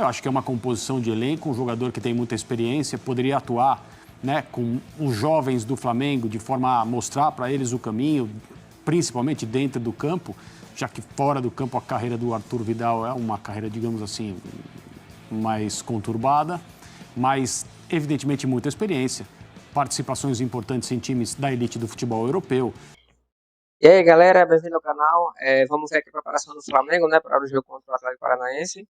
Eu acho que é uma composição de elenco, um jogador que tem muita experiência, poderia atuar, né, com os jovens do Flamengo de forma a mostrar para eles o caminho, principalmente dentro do campo, já que fora do campo a carreira do Arthur Vidal é uma carreira, digamos assim, mais conturbada, mas evidentemente muita experiência, participações importantes em times da elite do futebol europeu. E aí, galera, bem-vindo ao canal. Vamos ver aqui a preparação do Flamengo, né, para o jogo contra o Atlético Paranaense.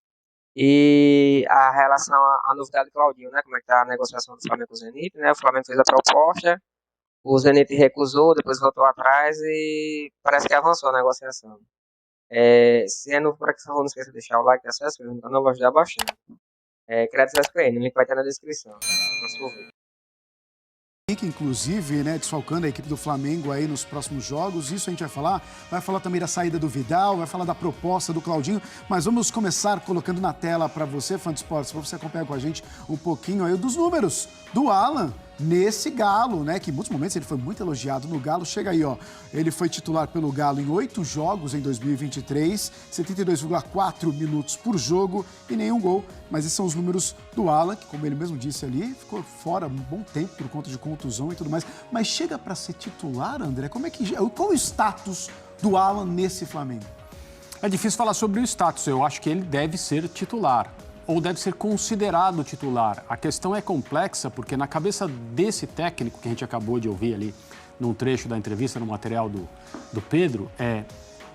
E a relação à novidade do Claudinho, né, como é que tá a negociação do Flamengo com o Zenit, né? O Flamengo fez a proposta, o Zenit recusou, depois voltou atrás e parece que avançou a negociação. Se é novo por aqui, por favor, não esqueça de deixar o like e acesso, no canal vai ajudar bastante. Crédito SPN, o link vai estar na descrição. Próximo vídeo. Inclusive, né, desfalcando a equipe do Flamengo aí nos próximos jogos. Isso a gente vai falar também da saída do Vidal, vai falar da proposta do Claudinho, mas vamos começar colocando na tela para você, fã de esportes, para você acompanhar com a gente um pouquinho aí dos números do Alan nesse Galo, né, que em muitos momentos ele foi muito elogiado no Galo. Chega aí, ó, ele foi titular pelo Galo em 8 jogos em 2023, 72,4 minutos por jogo e nenhum gol, mas esses são os números do Alan, que como ele mesmo disse ali, ficou fora um bom tempo por conta de contusão e tudo mais, mas chega para ser titular, André, qual o status do Alan nesse Flamengo? É difícil falar sobre o status, eu acho que ele deve ser titular, ou deve ser considerado titular. A questão é complexa porque na cabeça desse técnico que a gente acabou de ouvir ali num trecho da entrevista, no material do Pedro,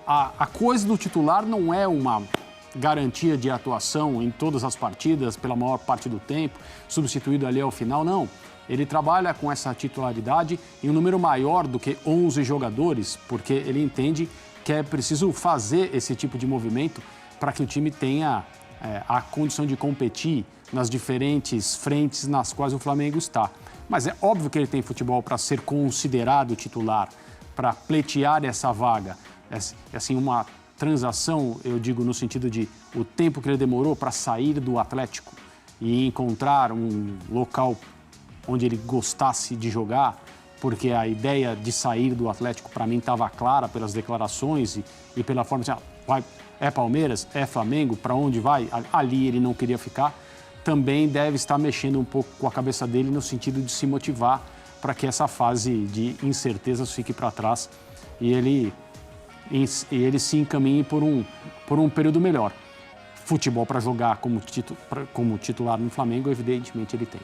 a coisa do titular não é uma garantia de atuação em todas as partidas pela maior parte do tempo, substituído ali ao final, não. Ele trabalha com essa titularidade em um número maior do que 11 jogadores, porque ele entende que é preciso fazer esse tipo de movimento para que o time tenha a condição de competir nas diferentes frentes nas quais o Flamengo está. Mas é óbvio que ele tem futebol para ser considerado titular, para pleitear essa vaga. É assim, uma transação, eu digo no sentido de o tempo que ele demorou para sair do Atlético e encontrar um local onde ele gostasse de jogar, porque a ideia de sair do Atlético para mim estava clara pelas declarações e pela forma de é Palmeiras, é Flamengo, para onde vai? Ali ele não queria ficar. Também deve estar mexendo um pouco com a cabeça dele no sentido de se motivar para que essa fase de incertezas fique para trás e ele se encaminhe por um período melhor. Futebol para jogar como titular no Flamengo, evidentemente ele tem.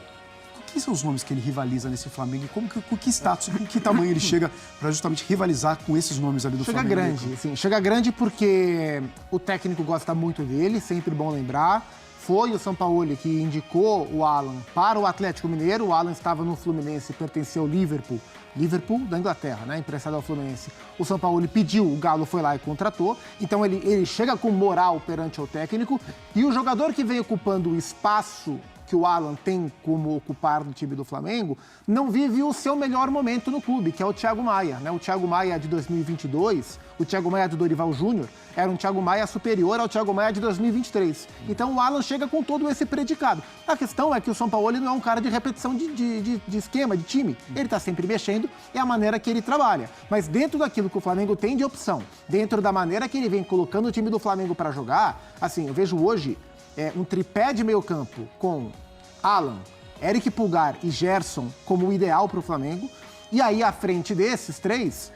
Quem são os nomes que ele rivaliza nesse Flamengo? Com que status, com que tamanho ele chega para justamente rivalizar com esses nomes ali do Flamengo? Chega grande, sim. Chega grande porque o técnico gosta muito dele, sempre bom lembrar. Foi o Sampaoli que indicou o Alan para o Atlético Mineiro. O Alan estava no Fluminense, pertencia ao Liverpool da Inglaterra, né? Emprestado ao Fluminense. O Sampaoli pediu, o Galo foi lá e contratou. Então ele chega com moral perante o técnico. E o jogador que vem ocupando o espaço que o Alan tem como ocupar no time do Flamengo, não vive o seu melhor momento no clube, que é o Thiago Maia, né? O Thiago Maia de 2022, o Thiago Maia do Dorival Júnior, era um Thiago Maia superior ao Thiago Maia de 2023. Então o Alan chega com todo esse predicado. A questão é que o Sampaoli não é um cara de repetição de esquema, de time. Ele está sempre mexendo, é a maneira que ele trabalha. Mas dentro daquilo que o Flamengo tem de opção, dentro da maneira que ele vem colocando o time do Flamengo para jogar, assim, eu vejo hoje um tripé de meio campo com Alan, Eric Pulgar e Gerson como o ideal para o Flamengo. E aí, à frente desses três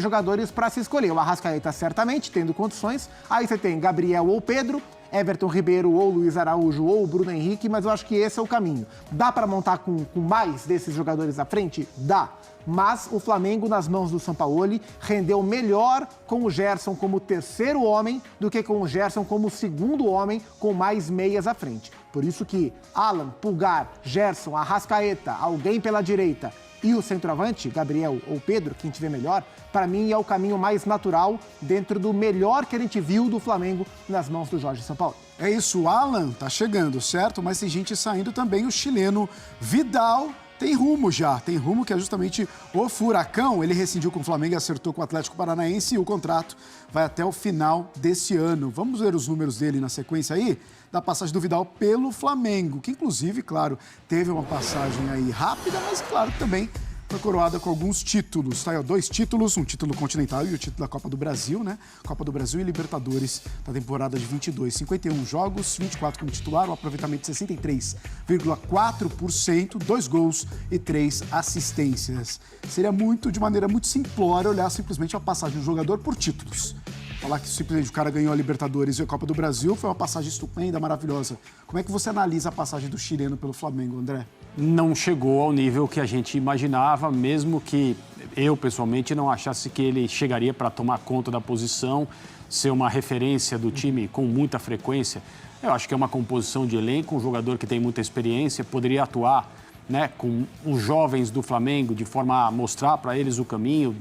jogadores para se escolher. O Arrascaeta, certamente, tendo condições. Aí você tem Gabriel ou Pedro, Everton Ribeiro ou Luiz Araújo ou Bruno Henrique, mas eu acho que esse é o caminho. Dá para montar com mais desses jogadores à frente? Dá. Mas o Flamengo, nas mãos do Sampaoli, rendeu melhor com o Gerson como terceiro homem do que com o Gerson como segundo homem, com mais meias à frente. Por isso que Alan, Pulgar, Gerson, Arrascaeta, alguém pela direita e o centroavante, Gabriel ou Pedro, quem tiver melhor, para mim é o caminho mais natural dentro do melhor que a gente viu do Flamengo nas mãos do Jorge Sampaoli. É isso, o Alan tá chegando, certo? Mas tem gente saindo também, o chileno Vidal tem rumo já, tem rumo que é justamente o Furacão. Ele rescindiu com o Flamengo e acertou com o Atlético Paranaense e o contrato vai até o final desse ano. Vamos ver os números dele na sequência aí, da passagem do Vidal pelo Flamengo, que inclusive, claro, teve uma passagem aí rápida, mas claro, também foi coroada com alguns títulos, tá? 2 títulos, um título continental e o título da Copa do Brasil, né? Copa do Brasil e Libertadores da temporada de 22. 51 jogos, 24 como titular, um aproveitamento de 63,4%, 2 gols e 3 assistências. Seria de maneira muito simplória, olhar simplesmente a passagem do jogador por títulos. Falar que simplesmente o cara ganhou a Libertadores e a Copa do Brasil foi uma passagem estupenda, maravilhosa. Como é que você analisa a passagem do chileno pelo Flamengo, André? Não chegou ao nível que a gente imaginava, mesmo que eu, pessoalmente, não achasse que ele chegaria para tomar conta da posição, ser uma referência do time com muita frequência. Eu acho que é uma composição de elenco, um jogador que tem muita experiência, poderia atuar, né, com os jovens do Flamengo, de forma a mostrar para eles o caminho,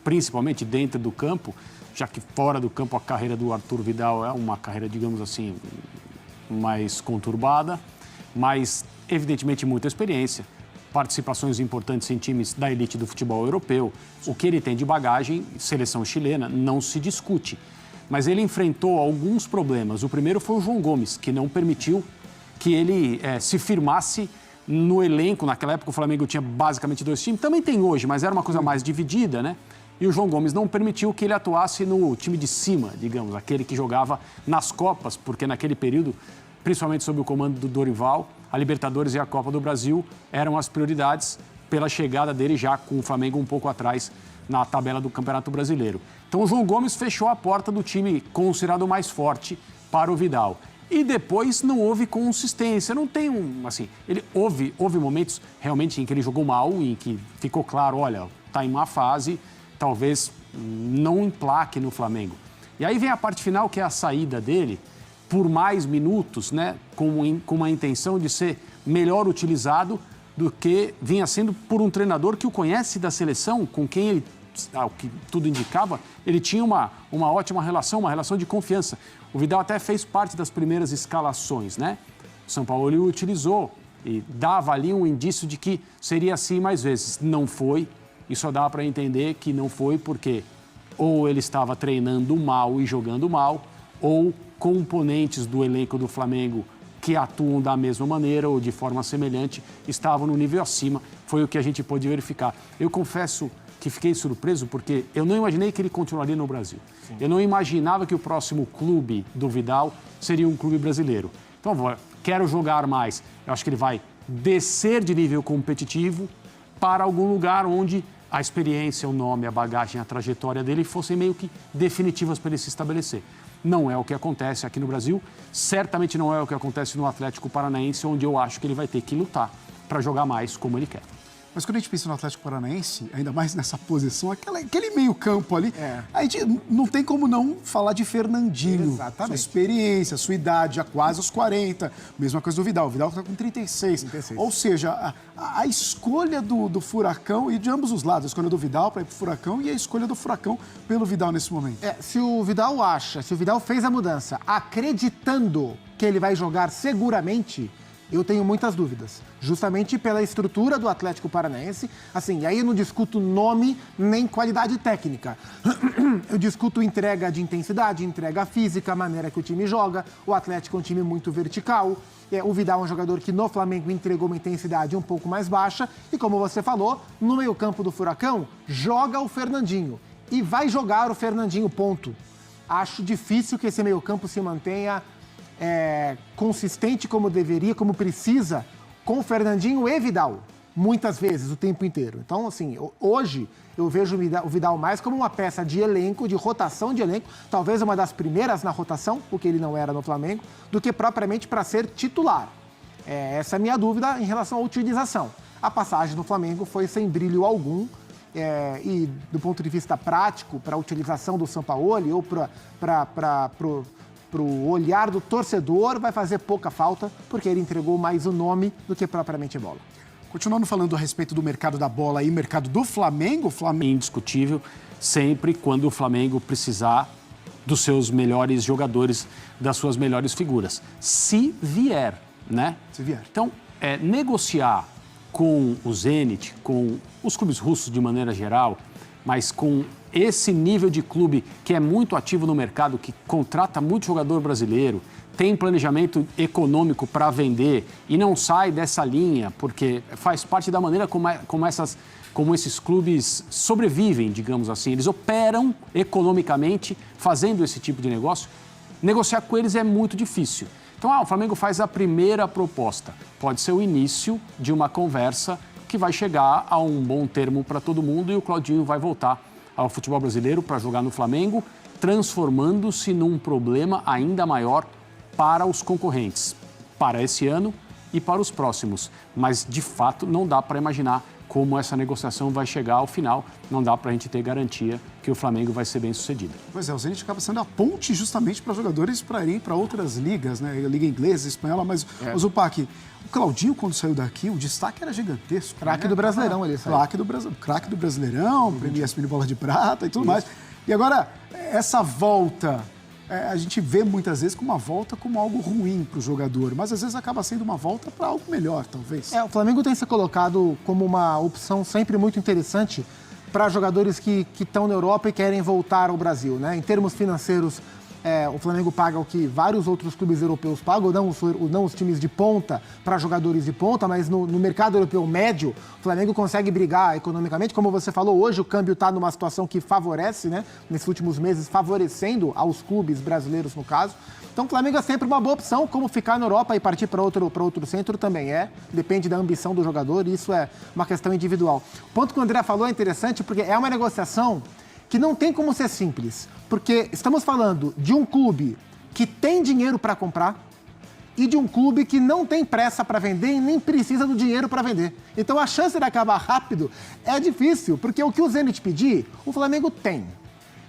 principalmente dentro do campo, já que fora do campo a carreira do Arthur Vidal é uma carreira, digamos assim, mais conturbada, mas evidentemente muita experiência, participações importantes em times da elite do futebol europeu. O que ele tem de bagagem, seleção chilena, não se discute. Mas ele enfrentou alguns problemas. O primeiro foi o João Gomes, que não permitiu que ele se firmasse no elenco. Naquela época o Flamengo tinha basicamente 2 times, também tem hoje, mas era uma coisa mais dividida, né? E o João Gomes não permitiu que ele atuasse no time de cima, digamos, aquele que jogava nas Copas, porque naquele período, principalmente sob o comando do Dorival, a Libertadores e a Copa do Brasil eram as prioridades pela chegada dele já com o Flamengo um pouco atrás na tabela do Campeonato Brasileiro. Então o João Gomes fechou a porta do time considerado mais forte para o Vidal. E depois não houve consistência, não tem houve momentos realmente em que ele jogou mal, em que ficou claro, olha, está em má fase, talvez não emplaque no Flamengo. E aí vem a parte final, que é a saída dele por mais minutos, né, com a intenção de ser melhor utilizado do que vinha sendo por um treinador que o conhece da seleção, com quem ele, ao que tudo indicava, ele tinha uma ótima relação, uma relação de confiança. O Vidal até fez parte das primeiras escalações, né? O Sampaoli o utilizou e dava ali um indício de que seria assim mais vezes. Não foi. E só dá para entender que não foi porque ou ele estava treinando mal e jogando mal, ou componentes do elenco do Flamengo que atuam da mesma maneira ou de forma semelhante estavam no nível acima. Foi o que a gente pôde verificar. Eu confesso que fiquei surpreso porque eu não imaginei que ele continuaria no Brasil. Sim. Eu não imaginava que o próximo clube do Vidal seria um clube brasileiro. Então, quero jogar mais. Eu acho que ele vai descer de nível competitivo para algum lugar onde a experiência, o nome, a bagagem, a trajetória dele fossem meio que definitivas para ele se estabelecer. Não é o que acontece aqui no Brasil, certamente não é o que acontece no Atlético Paranaense, onde eu acho que ele vai ter que lutar para jogar mais como ele quer. Mas quando a gente pensa no Atlético Paranaense, ainda mais nessa posição, aquele meio campo ali, a gente não tem como não falar de Fernandinho. Exatamente. Sua experiência, sua idade, já quase aos 40. Mesma coisa do Vidal. O Vidal está com 36. Ou seja, a escolha do Furacão, e de ambos os lados, a escolha do Vidal para ir para o Furacão e a escolha do Furacão pelo Vidal nesse momento. Se o Vidal fez a mudança acreditando que ele vai jogar seguramente, eu tenho muitas dúvidas, justamente pela estrutura do Atlético Paranaense. Assim, aí eu não discuto nome nem qualidade técnica. Eu discuto entrega de intensidade, entrega física, a maneira que o time joga. O Atlético é um time muito vertical. O Vidal é um jogador que no Flamengo entregou uma intensidade um pouco mais baixa. E como você falou, no meio-campo do Furacão, joga o Fernandinho. E vai jogar o Fernandinho, ponto. Acho difícil que esse meio-campo se mantenha consistente como deveria, como precisa, com Fernandinho e Vidal, muitas vezes, o tempo inteiro. Então, assim, hoje eu vejo o Vidal mais como uma peça de elenco, de rotação de elenco, talvez uma das primeiras na rotação, o que ele não era no Flamengo, do que propriamente para ser titular. Essa é a minha dúvida em relação à utilização. A passagem no Flamengo foi sem brilho algum, e do ponto de vista prático, para a utilização do Sampaoli ou para o olhar do torcedor, vai fazer pouca falta, porque ele entregou mais o nome do que propriamente bola. Continuando falando a respeito do mercado da bola e mercado do Flamengo, Indiscutível, sempre quando o Flamengo precisar dos seus melhores jogadores, das suas melhores figuras. Se vier, né? Se vier. Então, negociar com o Zenit, com os clubes russos de maneira geral, mas com esse nível de clube que é muito ativo no mercado, que contrata muito jogador brasileiro, tem planejamento econômico para vender e não sai dessa linha, porque faz parte da maneira como esses clubes sobrevivem, digamos assim. Eles operam economicamente fazendo esse tipo de negócio. Negociar com eles é muito difícil. Então, o Flamengo faz a primeira proposta. Pode ser o início de uma conversa que vai chegar a um bom termo para todo mundo e o Claudinho vai voltar ao futebol brasileiro para jogar no Flamengo, transformando-se num problema ainda maior para os concorrentes, para esse ano e para os próximos. Mas, de fato, não dá para imaginar como essa negociação vai chegar ao final. Não dá para a gente ter garantia que o Flamengo vai ser bem sucedido. Pois é, o Zenit acaba sendo a ponte justamente para jogadores para irem para outras ligas, né? A Liga Inglesa, Espanhola, mas o Zupac, o Claudinho, quando saiu daqui, o destaque era gigantesco. Craque do Brasileirão, ele saiu. Craque do Brasileirão, prêmio ESPN Bola de Prata e tudo mais. E agora, essa volta, a gente vê muitas vezes como uma volta como algo ruim para o jogador, mas às vezes acaba sendo uma volta para algo melhor, talvez. O Flamengo tem se colocado como uma opção sempre muito interessante para jogadores que estão na Europa e querem voltar ao Brasil, né? Em termos financeiros, o Flamengo paga o que vários outros clubes europeus pagam, não os times de ponta para jogadores de ponta, mas no mercado europeu médio, o Flamengo consegue brigar economicamente. Como você falou, hoje o câmbio está numa situação que favorece, né? Nesses últimos meses, favorecendo aos clubes brasileiros, no caso. Então o Flamengo é sempre uma boa opção, como ficar na Europa e partir para outro centro também depende da ambição do jogador, e isso é uma questão individual. O ponto que o André falou é interessante, porque é uma negociação que não tem como ser simples, porque estamos falando de um clube que tem dinheiro para comprar e de um clube que não tem pressa para vender e nem precisa do dinheiro para vender. Então a chance de acabar rápido é difícil, porque o que o Zenit pedir, o Flamengo tem.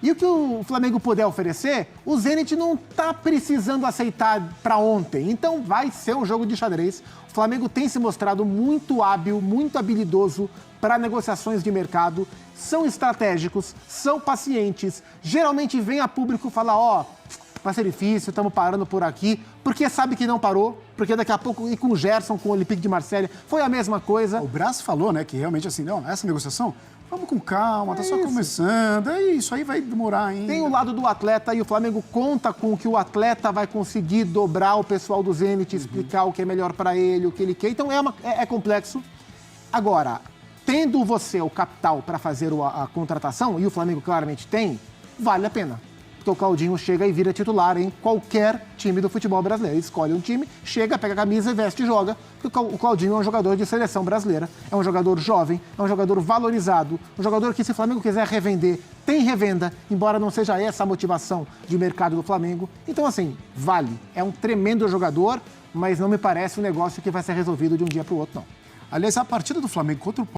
E o que o Flamengo puder oferecer, o Zenit não está precisando aceitar para ontem. Então vai ser um jogo de xadrez. O Flamengo tem se mostrado muito hábil, muito habilidoso para negociações de mercado. São estratégicos, são pacientes. Geralmente vem a público falar, vai ser difícil, estamos parando por aqui. Porque sabe que não parou. Porque daqui a pouco, e com o Gerson, com o Olympique de Marseille, foi a mesma coisa. O Braz falou, né, que realmente assim, não, essa negociação... Vamos com calma, tá só começando, isso aí vai demorar ainda. Tem o lado do atleta e o Flamengo conta com que o atleta vai conseguir dobrar o pessoal do Zenit, explicar o que é melhor para ele, o que ele quer. Então é complexo. Agora, tendo você o capital para fazer a contratação, e o Flamengo claramente tem, vale a pena. Porque o Claudinho chega e vira titular em qualquer time do futebol brasileiro. Ele escolhe um time, chega, pega a camisa, veste e joga. Porque o Claudinho é um jogador de seleção brasileira, é um jogador jovem, é um jogador valorizado, um jogador que, se o Flamengo quiser revender, tem revenda, embora não seja essa a motivação de mercado do Flamengo. Então, assim, vale. É um tremendo jogador, mas não me parece um negócio que vai ser resolvido de um dia para o outro, não. Aliás, a partida do Flamengo contra o...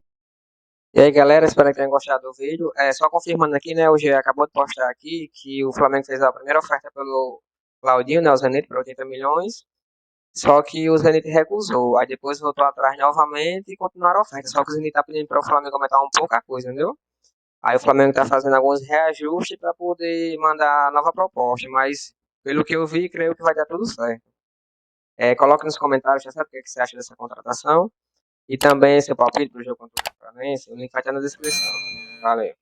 E aí, galera, espero que tenham gostado do vídeo. Só confirmando aqui, né, o GE acabou de postar aqui que o Flamengo fez a primeira oferta pelo Claudinho, né, o Zenit, por 80 milhões. Só que o Zenit recusou. Aí depois voltou atrás novamente e continuaram a oferta. Só que o Zenit tá pedindo para o Flamengo aumentar um pouco a coisa, entendeu? Aí o Flamengo tá fazendo alguns reajustes para poder mandar a nova proposta. Mas, pelo que eu vi, creio que vai dar tudo certo. Coloque nos comentários, já sabe o que você acha dessa contratação. E também seu palpite pro jogo contra o Flamengo. O link vai estar na descrição. Valeu.